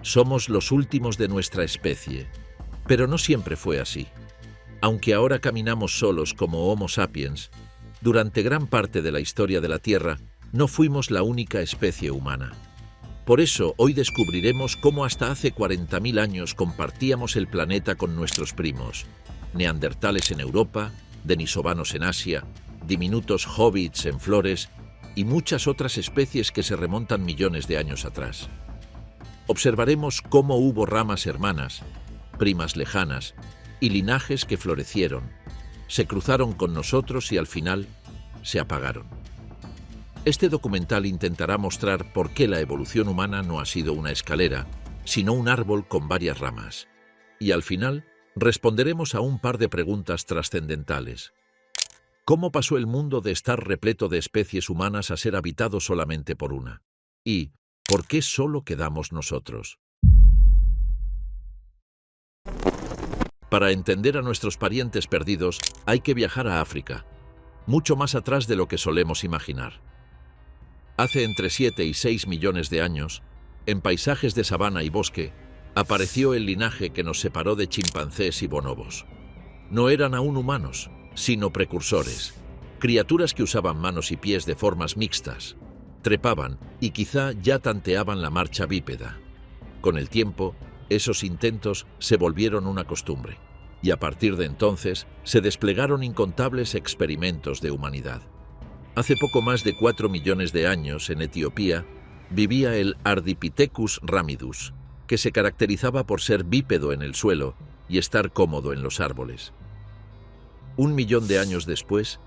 Somos los últimos de nuestra especie, pero no siempre fue así. Aunque ahora caminamos solos como Homo sapiens, durante gran parte de la historia de la Tierra no fuimos la única especie humana. Por eso hoy descubriremos cómo hasta hace 40.000 años compartíamos el planeta con nuestros primos, neandertales en Europa, denisovanos en Asia, diminutos hobbits en Flores y muchas otras especies que se remontan millones de años atrás. Observaremos cómo hubo ramas hermanas, primas lejanas y linajes que florecieron, se cruzaron con nosotros y al final se apagaron. Este documental intentará mostrar por qué la evolución humana no ha sido una escalera, sino un árbol con varias ramas. Y al final responderemos a un par de preguntas trascendentales. ¿Cómo pasó el mundo de estar repleto de especies humanas a ser habitado solamente por una? ¿Y por qué solo quedamos nosotros? Para entender a nuestros parientes perdidos, hay que viajar a África, mucho más atrás de lo que solemos imaginar. Hace entre 7 y 6 millones de años, en paisajes de sabana y bosque, apareció el linaje que nos separó de chimpancés y bonobos. No eran aún humanos, sino precursores, criaturas que usaban manos y pies de formas mixtas, trepaban y quizá ya tanteaban la marcha bípeda. Con el tiempo, esos intentos se volvieron una costumbre, y a partir de entonces se desplegaron incontables experimentos de humanidad. Hace poco más de 4 millones de años, en Etiopía, vivía el Ardipithecus ramidus, que se caracterizaba por ser bípedo en el suelo y estar cómodo en los árboles. 1 millón de años después,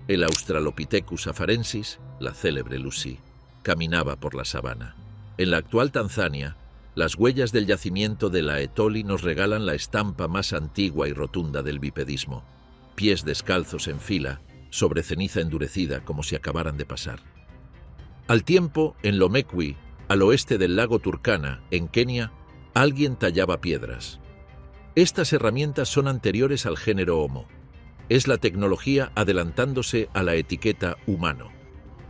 el Australopithecus afarensis, la célebre Lucy, caminaba por la sabana. En la actual Tanzania, las huellas del yacimiento de la Etoli nos regalan la estampa más antigua y rotunda del bipedismo: pies descalzos en fila, sobre ceniza endurecida como si acabaran de pasar. Al tiempo, en Lomekwi, al oeste del lago Turkana, en Kenia, alguien tallaba piedras. Estas herramientas son anteriores al género Homo. Es la tecnología adelantándose a la etiqueta humano.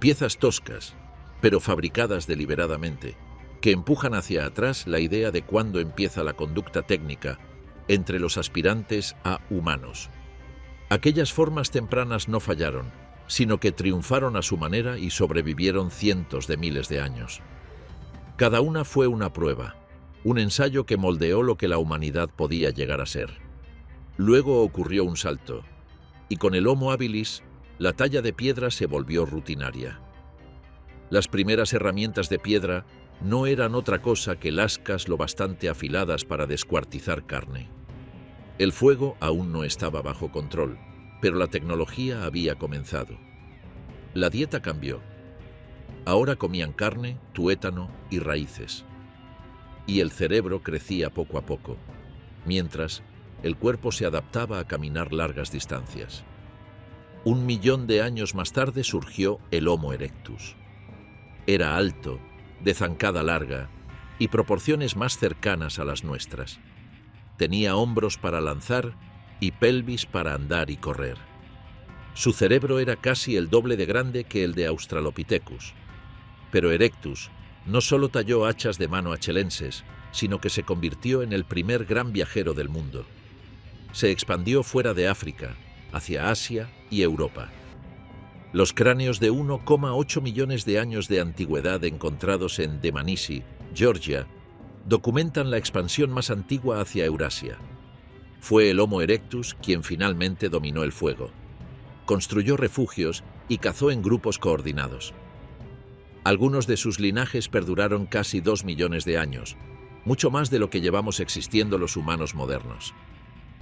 Piezas toscas, pero fabricadas deliberadamente, que empujan hacia atrás la idea de cuándo empieza la conducta técnica entre los aspirantes a humanos. Aquellas formas tempranas no fallaron, sino que triunfaron a su manera y sobrevivieron cientos de miles de años. Cada una fue una prueba, un ensayo que moldeó lo que la humanidad podía llegar a ser. Luego ocurrió un salto, y con el Homo habilis, la talla de piedra se volvió rutinaria. Las primeras herramientas de piedra no eran otra cosa que lascas lo bastante afiladas para descuartizar carne. El fuego aún no estaba bajo control, pero la tecnología había comenzado. La dieta cambió. Ahora comían carne, tuétano y raíces. Y el cerebro crecía poco a poco, mientras el cuerpo se adaptaba a caminar largas distancias. 1 millón de años más tarde surgió el Homo erectus. Era alto, de zancada larga y proporciones más cercanas a las nuestras. Tenía hombros para lanzar y pelvis para andar y correr. Su cerebro era casi el doble de grande que el de Australopithecus. Pero Erectus no solo talló hachas de mano achelenses, sino que se convirtió en el primer gran viajero del mundo. Se expandió fuera de África, hacia Asia y Europa. Los cráneos de 1,8 millones de años de antigüedad encontrados en Dmanisi, Georgia, documentan la expansión más antigua hacia Eurasia. Fue el Homo erectus quien finalmente dominó el fuego. Construyó refugios y cazó en grupos coordinados. Algunos de sus linajes perduraron casi 2 millones de años, mucho más de lo que llevamos existiendo los humanos modernos.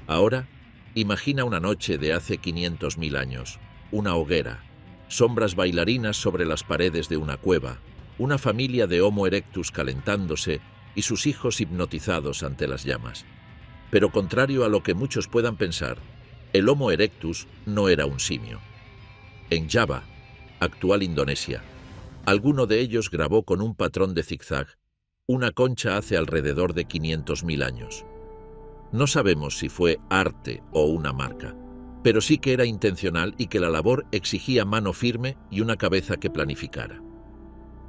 Ahora, imagina una noche de hace 500.000 años, una hoguera, sombras bailarinas sobre las paredes de una cueva, una familia de Homo erectus calentándose y sus hijos hipnotizados ante las llamas. Pero contrario a lo que muchos puedan pensar, el Homo erectus no era un simio. En Java, actual Indonesia, alguno de ellos grabó con un patrón de zigzag una concha hace alrededor de 500.000 años. No sabemos si fue arte o una marca, pero sí que era intencional y que la labor exigía mano firme y una cabeza que planificara.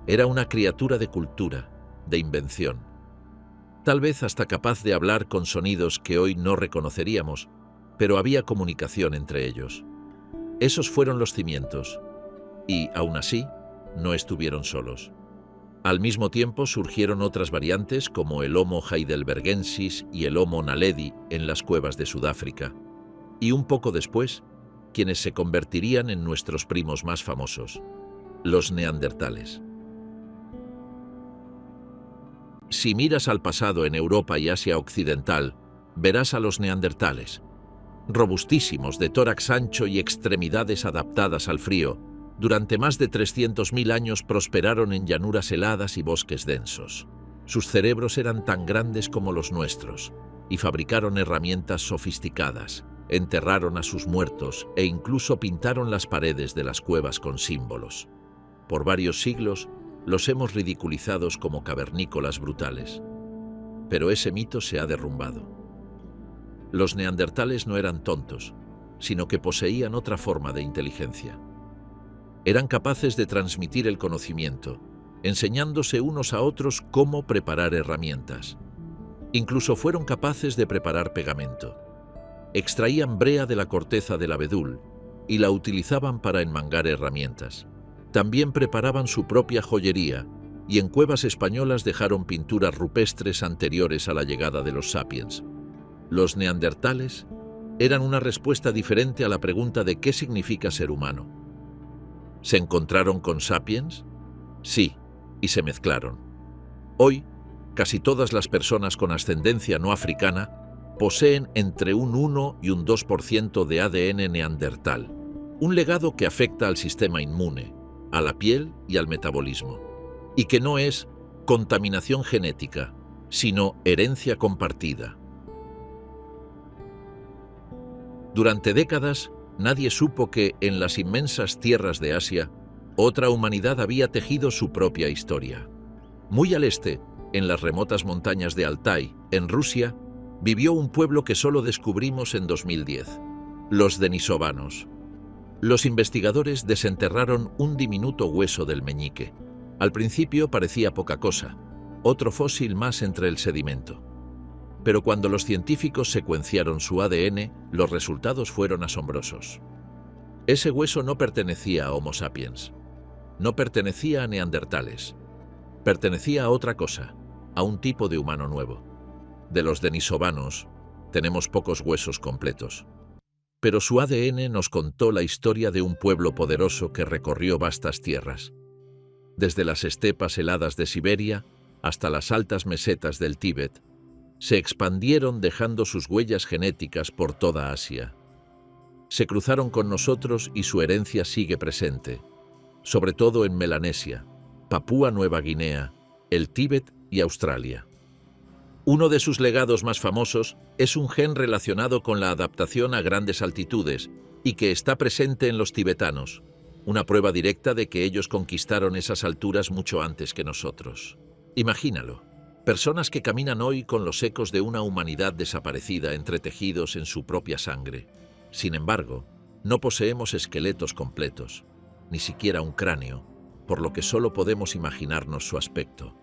Era una criatura de cultura, de invención. tal vez hasta capaz de hablar con sonidos que hoy no reconoceríamos, pero había comunicación entre ellos. Esos fueron los cimientos, y, aún así, no estuvieron solos. Al mismo tiempo surgieron otras variantes como el Homo heidelbergensis y el Homo naledi en las cuevas de Sudáfrica, y un poco después, quienes se convertirían en nuestros primos más famosos, los neandertales. Si miras al pasado en Europa y Asia Occidental, verás a los neandertales, robustísimos, de tórax ancho y extremidades adaptadas al frío. Durante más de 300.000 años prosperaron en llanuras heladas y bosques densos. Sus cerebros eran tan grandes como los nuestros, y fabricaron herramientas sofisticadas, enterraron a sus muertos e incluso pintaron las paredes de las cuevas con símbolos. Por varios siglos, los hemos ridiculizado como cavernícolas brutales. Pero ese mito se ha derrumbado. Los neandertales no eran tontos, sino que poseían otra forma de inteligencia. Eran capaces de transmitir el conocimiento, enseñándose unos a otros cómo preparar herramientas. Incluso fueron capaces de preparar pegamento. Extraían brea de la corteza del abedul y la utilizaban para enmangar herramientas. También preparaban su propia joyería y en cuevas españolas dejaron pinturas rupestres anteriores a la llegada de los sapiens. Los neandertales eran una respuesta diferente a la pregunta de qué significa ser humano. ¿Se encontraron con sapiens? Sí, y se mezclaron. Hoy, casi todas las personas con ascendencia no africana poseen entre un 1 y un 2% de ADN neandertal, un legado que afecta al sistema inmune, a la piel y al metabolismo, y que no es contaminación genética, sino herencia compartida. Durante décadas, nadie supo que, en las inmensas tierras de Asia, otra humanidad había tejido su propia historia. Muy al este, en las remotas montañas de Altai, en Rusia, vivió un pueblo que solo descubrimos en 2010, los denisovanos. Los investigadores desenterraron un diminuto hueso del meñique. Al principio parecía poca cosa, otro fósil más entre el sedimento. Pero cuando los científicos secuenciaron su ADN, los resultados fueron asombrosos. Ese hueso no pertenecía a Homo sapiens, no pertenecía a neandertales, pertenecía a otra cosa, a un tipo de humano nuevo. De los denisovanos tenemos pocos huesos completos, pero su ADN nos contó la historia de un pueblo poderoso que recorrió vastas tierras, desde las estepas heladas de Siberia hasta las altas mesetas del Tíbet. Se expandieron dejando sus huellas genéticas por toda Asia. Se cruzaron con nosotros y su herencia sigue presente, sobre todo en Melanesia, Papúa Nueva Guinea, el Tíbet y Australia. Uno de sus legados más famosos es un gen relacionado con la adaptación a grandes altitudes y que está presente en los tibetanos, una prueba directa de que ellos conquistaron esas alturas mucho antes que nosotros. Imagínalo. Personas que caminan hoy con los ecos de una humanidad desaparecida entretejidos en su propia sangre. Sin embargo, no poseemos esqueletos completos, ni siquiera un cráneo, por lo que solo podemos imaginarnos su aspecto.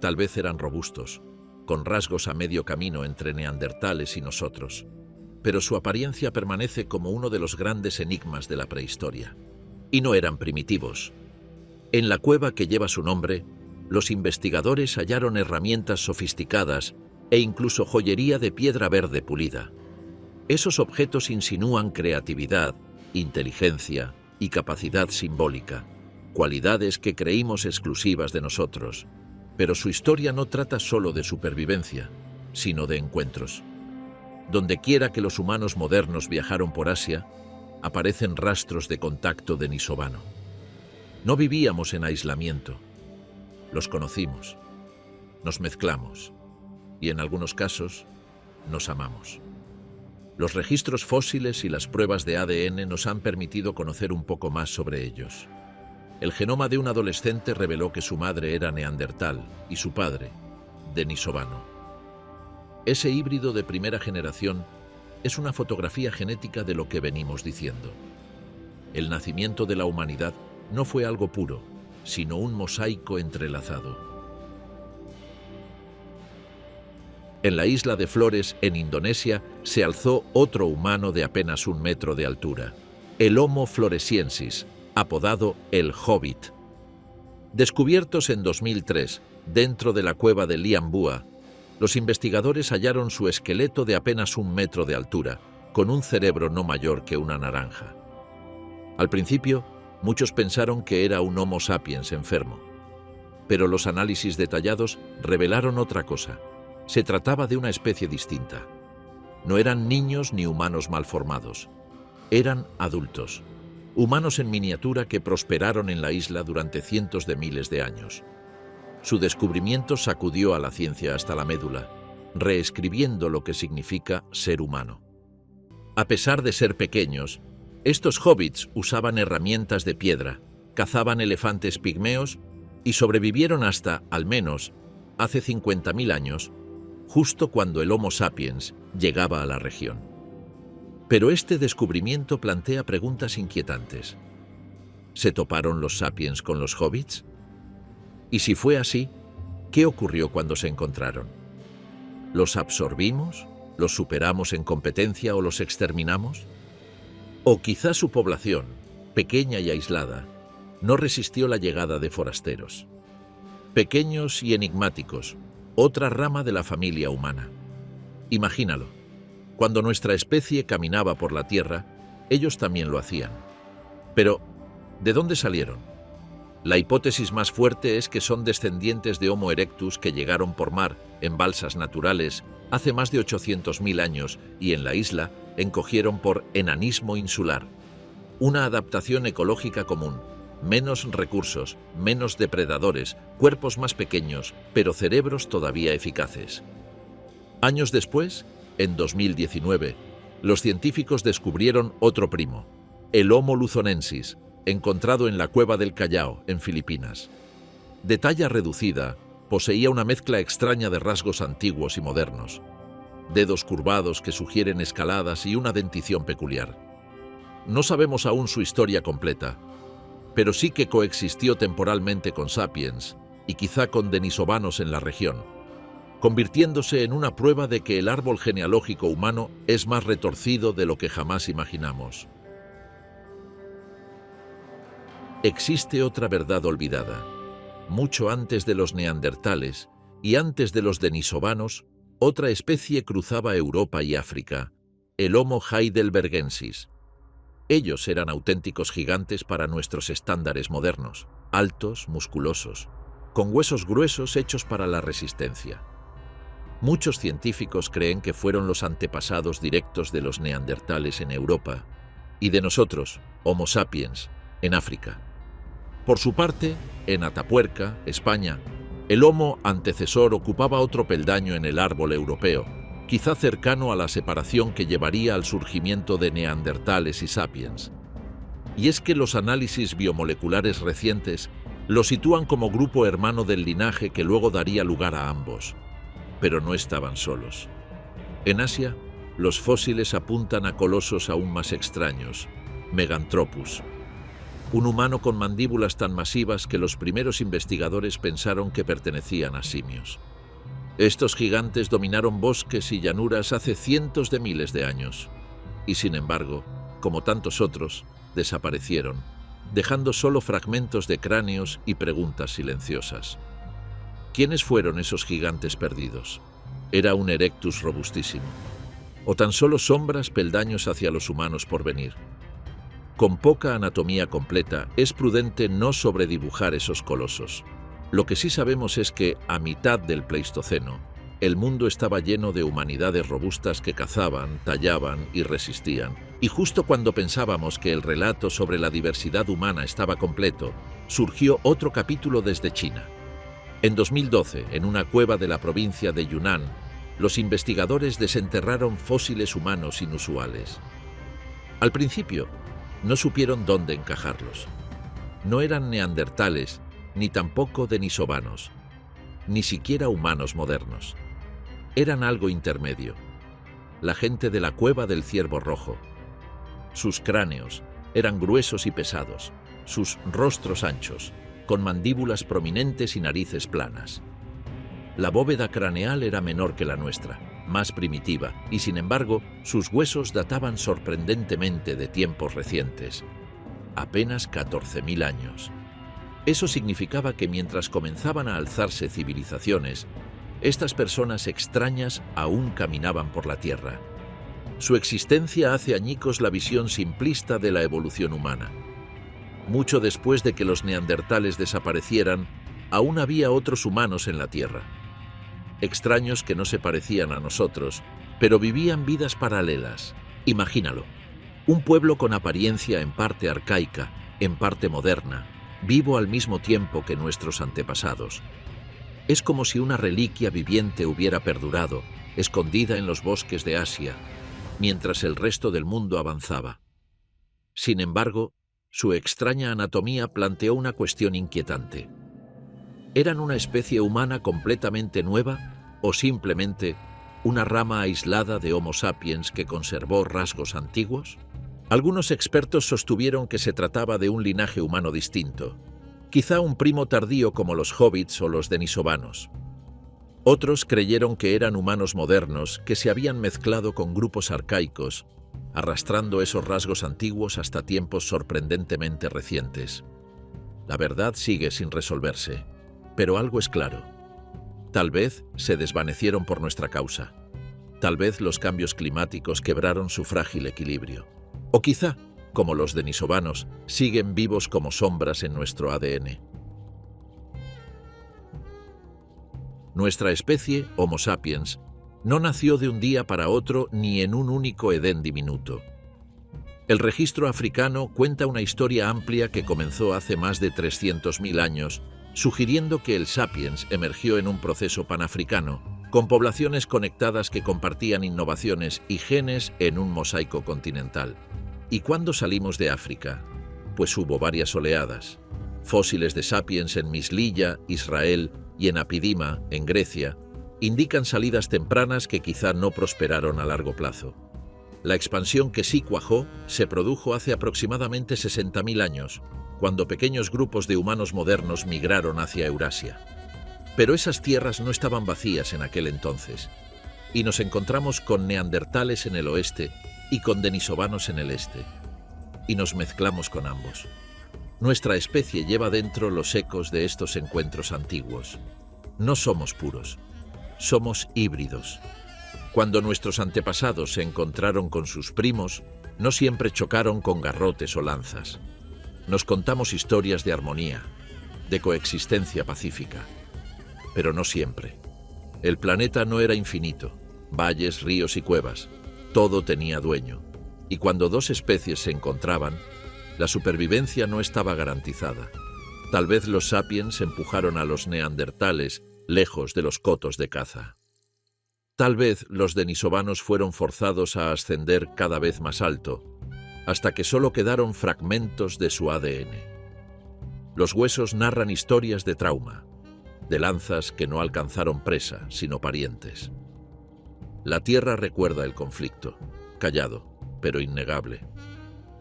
Tal vez eran robustos, con rasgos a medio camino entre neandertales y nosotros, pero su apariencia permanece como uno de los grandes enigmas de la prehistoria. Y no eran primitivos. En la cueva que lleva su nombre, los investigadores hallaron herramientas sofisticadas e incluso joyería de piedra verde pulida. Esos objetos insinúan creatividad, inteligencia y capacidad simbólica, cualidades que creímos exclusivas de nosotros, pero su historia no trata solo de supervivencia, sino de encuentros. Dondequiera que los humanos modernos viajaron por Asia, aparecen rastros de contacto denisovano. No vivíamos en aislamiento. Los conocimos, nos mezclamos y en algunos casos nos amamos. Los registros fósiles y las pruebas de ADN nos han permitido conocer un poco más sobre ellos. El genoma de un adolescente reveló que su madre era neandertal y su padre, denisovano. Ese híbrido de primera generación es una fotografía genética de lo que venimos diciendo. El nacimiento de la humanidad no fue algo puro, sino un mosaico entrelazado. En la isla de Flores, en Indonesia, se alzó otro humano de apenas 1 metro de altura, el Homo floresiensis, apodado el Hobbit. Descubiertos en 2003, dentro de la cueva de Liambúa, los investigadores hallaron su esqueleto de apenas 1 metro de altura, con un cerebro no mayor que una naranja. Al principio, muchos pensaron que era un Homo sapiens enfermo, pero los análisis detallados revelaron otra cosa. Se trataba de una especie distinta. No eran niños ni humanos malformados. Eran adultos, humanos en miniatura que prosperaron en la isla durante cientos de miles de años. Su descubrimiento sacudió a la ciencia hasta la médula, reescribiendo lo que significa ser humano. A pesar de ser pequeños, estos hobbits usaban herramientas de piedra, cazaban elefantes pigmeos y sobrevivieron hasta, al menos, hace 50.000 años, justo cuando el Homo sapiens llegaba a la región. Pero este descubrimiento plantea preguntas inquietantes. ¿Se toparon los sapiens con los hobbits? Y si fue así, ¿qué ocurrió cuando se encontraron? ¿Los absorbimos? ¿Los superamos en competencia o los exterminamos? O quizá su población, pequeña y aislada, no resistió la llegada de forasteros. Pequeños y enigmáticos, otra rama de la familia humana. Imagínalo, cuando nuestra especie caminaba por la Tierra, ellos también lo hacían. Pero, ¿de dónde salieron? La hipótesis más fuerte es que son descendientes de Homo erectus que llegaron por mar en balsas naturales hace más de 800.000 años y en la isla encogieron por enanismo insular. Una adaptación ecológica común. Menos recursos, menos depredadores, cuerpos más pequeños, pero cerebros todavía eficaces. Años después, en 2019, los científicos descubrieron otro primo, el Homo luzonensis, encontrado en la cueva del Callao, en Filipinas. De talla reducida, poseía una mezcla extraña de rasgos antiguos y modernos, dedos curvados que sugieren escaladas y una dentición peculiar. No sabemos aún su historia completa, pero sí que coexistió temporalmente con sapiens y quizá con denisovanos en la región, convirtiéndose en una prueba de que el árbol genealógico humano es más retorcido de lo que jamás imaginamos. Existe otra verdad olvidada. Mucho antes de los neandertales y antes de los denisovanos, otra especie cruzaba Europa y África, el Homo heidelbergensis. Ellos eran auténticos gigantes para nuestros estándares modernos, altos, musculosos, con huesos gruesos hechos para la resistencia. Muchos científicos creen que fueron los antepasados directos de los neandertales en Europa y de nosotros, Homo sapiens, en África. Por su parte, en Atapuerca, España, el Homo antecesor ocupaba otro peldaño en el árbol europeo, quizá cercano a la separación que llevaría al surgimiento de neandertales y sapiens. Y es que los análisis biomoleculares recientes lo sitúan como grupo hermano del linaje que luego daría lugar a ambos. Pero no estaban solos. En Asia, los fósiles apuntan a colosos aún más extraños, Meganthropus, un humano con mandíbulas tan masivas que los primeros investigadores pensaron que pertenecían a simios. Estos gigantes dominaron bosques y llanuras hace cientos de miles de años, y sin embargo, como tantos otros, desaparecieron, dejando solo fragmentos de cráneos y preguntas silenciosas. ¿Quiénes fueron esos gigantes perdidos? ¿Era un erectus robustísimo? ¿O tan solo sombras peldaños hacia los humanos por venir? Con poca anatomía completa, es prudente no sobredibujar esos colosos. Lo que sí sabemos es que, a mitad del Pleistoceno, el mundo estaba lleno de humanidades robustas que cazaban, tallaban y resistían. Y justo cuando pensábamos que el relato sobre la diversidad humana estaba completo, surgió otro capítulo desde China. En 2012, en una cueva de la provincia de Yunnan, los investigadores desenterraron fósiles humanos inusuales. Al principio, no supieron dónde encajarlos. No eran neandertales, ni tampoco denisovanos, ni siquiera humanos modernos. Eran algo intermedio. La gente de la cueva del Ciervo Rojo. Sus cráneos eran gruesos y pesados, sus rostros anchos, con mandíbulas prominentes y narices planas. La bóveda craneal era menor que la nuestra, más primitiva, y sin embargo, sus huesos databan sorprendentemente de tiempos recientes, apenas 14.000 años. Eso significaba que mientras comenzaban a alzarse civilizaciones, estas personas extrañas aún caminaban por la Tierra. Su existencia hace añicos la visión simplista de la evolución humana. Mucho después de que los neandertales desaparecieran, aún había otros humanos en la Tierra. Extraños que no se parecían a nosotros, pero vivían vidas paralelas. Imagínalo, un pueblo con apariencia en parte arcaica, en parte moderna, vivo al mismo tiempo que nuestros antepasados. Es como si una reliquia viviente hubiera perdurado, escondida en los bosques de Asia, mientras el resto del mundo avanzaba. Sin embargo, su extraña anatomía planteó una cuestión inquietante. ¿Eran una especie humana completamente nueva o simplemente una rama aislada de Homo sapiens que conservó rasgos antiguos? Algunos expertos sostuvieron que se trataba de un linaje humano distinto, quizá un primo tardío como los hobbits o los denisovanos. Otros creyeron que eran humanos modernos que se habían mezclado con grupos arcaicos, arrastrando esos rasgos antiguos hasta tiempos sorprendentemente recientes. La verdad sigue sin resolverse, pero algo es claro. Tal vez se desvanecieron por nuestra causa. Tal vez los cambios climáticos quebraron su frágil equilibrio. O quizá, como los denisovanos, siguen vivos como sombras en nuestro ADN. Nuestra especie, Homo sapiens, no nació de un día para otro ni en un único Edén diminuto. El registro africano cuenta una historia amplia que comenzó hace más de 300.000 años, sugiriendo que el sapiens emergió en un proceso panafricano, con poblaciones conectadas que compartían innovaciones y genes en un mosaico continental. ¿Y cuándo salimos de África? Pues hubo varias oleadas. Fósiles de sapiens en Mislilla, Israel, y en Apidima, en Grecia, indican salidas tempranas que quizá no prosperaron a largo plazo. La expansión que sí cuajó se produjo hace aproximadamente 60.000 años, cuando pequeños grupos de humanos modernos migraron hacia Eurasia. Pero esas tierras no estaban vacías en aquel entonces, y nos encontramos con neandertales en el oeste y con denisovanos en el este, y nos mezclamos con ambos. Nuestra especie lleva dentro los ecos de estos encuentros antiguos. No somos puros, somos híbridos. Cuando nuestros antepasados se encontraron con sus primos, no siempre chocaron con garrotes o lanzas. Nos contamos historias de armonía, de coexistencia pacífica. Pero no siempre. El planeta no era infinito, valles, ríos y cuevas. Todo tenía dueño. Y cuando dos especies se encontraban, la supervivencia no estaba garantizada. Tal vez los sapiens empujaron a los neandertales lejos de los cotos de caza. Tal vez los denisovanos fueron forzados a ascender cada vez más alto, hasta que solo quedaron fragmentos de su ADN. Los huesos narran historias de trauma, de lanzas que no alcanzaron presa, sino parientes. La Tierra recuerda el conflicto, callado, pero innegable.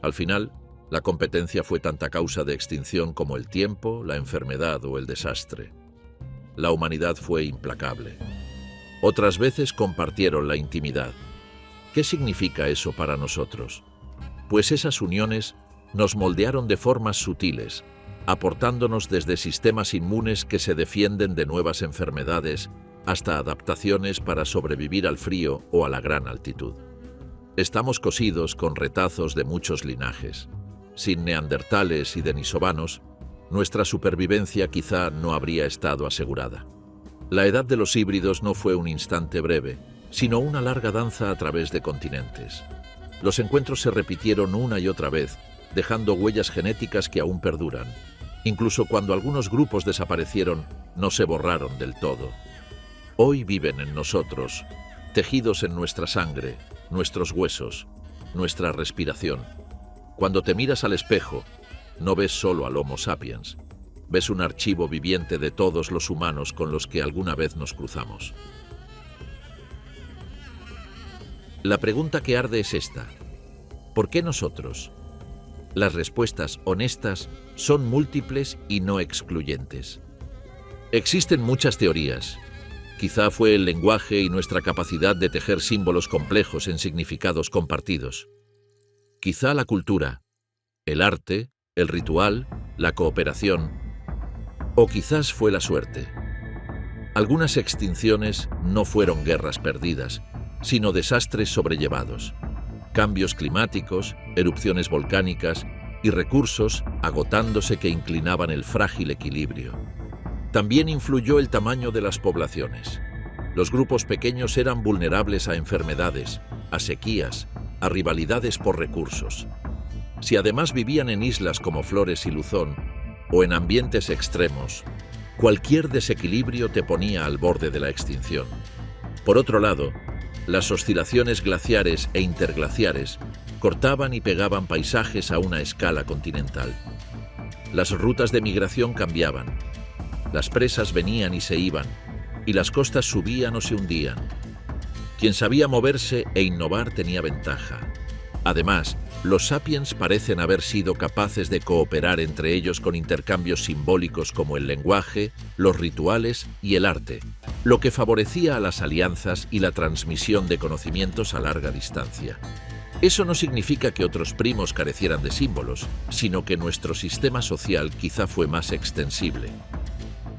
Al final, la competencia fue tanta causa de extinción como el tiempo, la enfermedad o el desastre. La humanidad fue implacable. Otras veces compartieron la intimidad. ¿Qué significa eso para nosotros? Pues esas uniones nos moldearon de formas sutiles, aportándonos desde sistemas inmunes que se defienden de nuevas enfermedades hasta adaptaciones para sobrevivir al frío o a la gran altitud. Estamos cosidos con retazos de muchos linajes. Sin neandertales y denisovanos, nuestra supervivencia quizá no habría estado asegurada. La edad de los híbridos no fue un instante breve, sino una larga danza a través de continentes. Los encuentros se repitieron una y otra vez, dejando huellas genéticas que aún perduran. Incluso cuando algunos grupos desaparecieron, no se borraron del todo. Hoy viven en nosotros, tejidos en nuestra sangre, nuestros huesos, nuestra respiración. Cuando te miras al espejo, no ves solo al Homo sapiens, ves un archivo viviente de todos los humanos con los que alguna vez nos cruzamos. La pregunta que arde es esta: ¿por qué nosotros? Las respuestas honestas son múltiples y no excluyentes. Existen muchas teorías. Quizá fue el lenguaje y nuestra capacidad de tejer símbolos complejos en significados compartidos. Quizá la cultura, el arte, el ritual, la cooperación, o quizás fue la suerte. Algunas extinciones no fueron guerras perdidas, sino desastres sobrellevados. Cambios climáticos, erupciones volcánicas y recursos agotándose que inclinaban el frágil equilibrio. También influyó el tamaño de las poblaciones. Los grupos pequeños eran vulnerables a enfermedades, a sequías, a rivalidades por recursos. Si además vivían en islas como Flores y Luzón, o en ambientes extremos, cualquier desequilibrio te ponía al borde de la extinción. Por otro lado, las oscilaciones glaciares e interglaciares cortaban y pegaban paisajes a una escala continental. Las rutas de migración cambiaban. Las presas venían y se iban, y las costas subían o se hundían. Quien sabía moverse e innovar tenía ventaja. Además, los sapiens parecen haber sido capaces de cooperar entre ellos con intercambios simbólicos como el lenguaje, los rituales y el arte, lo que favorecía a las alianzas y la transmisión de conocimientos a larga distancia. Eso no significa que otros primos carecieran de símbolos, sino que nuestro sistema social quizá fue más extensible.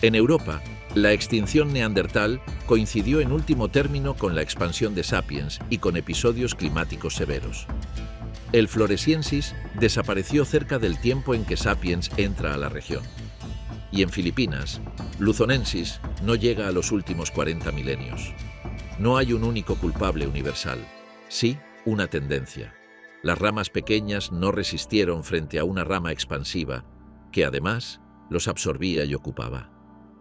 En Europa, la extinción neandertal coincidió en último término con la expansión de Sapiens y con episodios climáticos severos. El Floresiensis desapareció cerca del tiempo en que Sapiens entra a la región. Y en Filipinas, Luzonensis no llega a los últimos 40 milenios. No hay un único culpable universal, sí una tendencia. Las ramas pequeñas no resistieron frente a una rama expansiva que además los absorbía y ocupaba.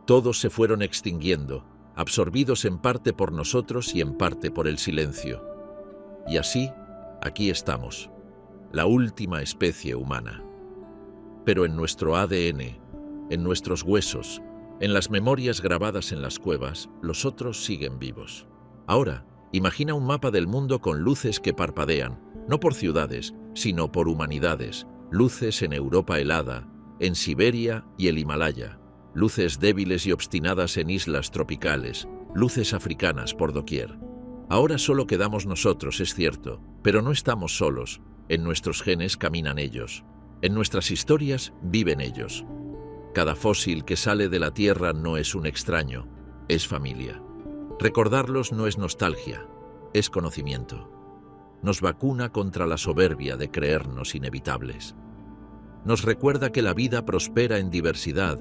Todos se fueron extinguiendo, absorbidos en parte por nosotros y en parte por el silencio. Y así, aquí estamos, la última especie humana. Pero en nuestro ADN, en nuestros huesos, en las memorias grabadas en las cuevas, los otros siguen vivos. Ahora, imagina un mapa del mundo con luces que parpadean, no por ciudades, sino por humanidades, luces en Europa helada, en Siberia y el Himalaya, luces débiles y obstinadas en islas tropicales, luces africanas por doquier. Ahora solo quedamos nosotros, es cierto, pero no estamos solos. En nuestros genes caminan ellos. En nuestras historias viven ellos. Cada fósil que sale de la Tierra no es un extraño, es familia. Recordarlos no es nostalgia, es conocimiento. Nos vacuna contra la soberbia de creernos inevitables. Nos recuerda que la vida prospera en diversidad,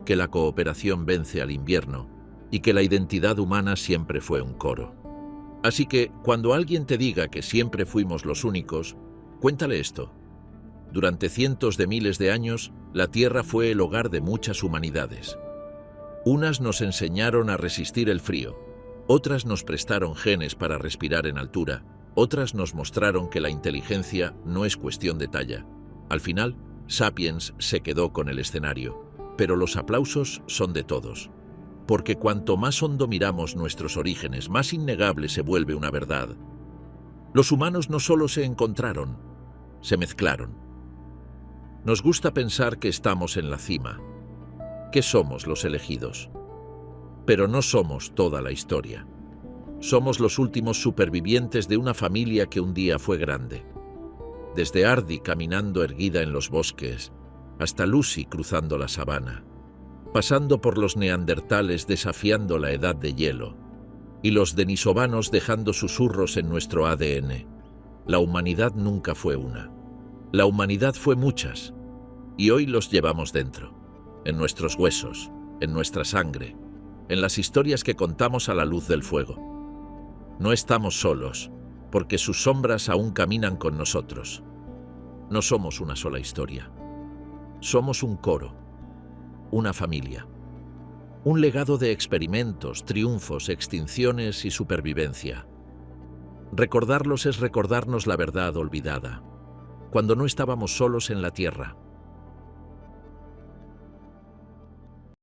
que la cooperación vence al invierno y que la identidad humana siempre fue un coro. Así que, cuando alguien te diga que siempre fuimos los únicos, cuéntale esto. Durante cientos de miles de años, la Tierra fue el hogar de muchas humanidades. Unas nos enseñaron a resistir el frío, otras nos prestaron genes para respirar en altura, otras nos mostraron que la inteligencia no es cuestión de talla. Al final, Sapiens se quedó con el escenario. Pero los aplausos son de todos, porque cuanto más hondo miramos nuestros orígenes, más innegable se vuelve una verdad. Los humanos no solo se encontraron, se mezclaron. Nos gusta pensar que estamos en la cima, que somos los elegidos, pero no somos toda la historia. Somos los últimos supervivientes de una familia que un día fue grande. Desde Ardi caminando erguida en los bosques, hasta Lucy cruzando la sabana, pasando por los neandertales desafiando la edad de hielo, y los denisovanos dejando susurros en nuestro ADN. La humanidad nunca fue una. La humanidad fue muchas, y hoy los llevamos dentro, en nuestros huesos, en nuestra sangre, en las historias que contamos a la luz del fuego. No estamos solos, porque sus sombras aún caminan con nosotros. No somos una sola historia. Somos un coro, una familia, un legado de experimentos, triunfos, extinciones y supervivencia. Recordarlos es recordarnos la verdad olvidada, cuando no estábamos solos en la Tierra.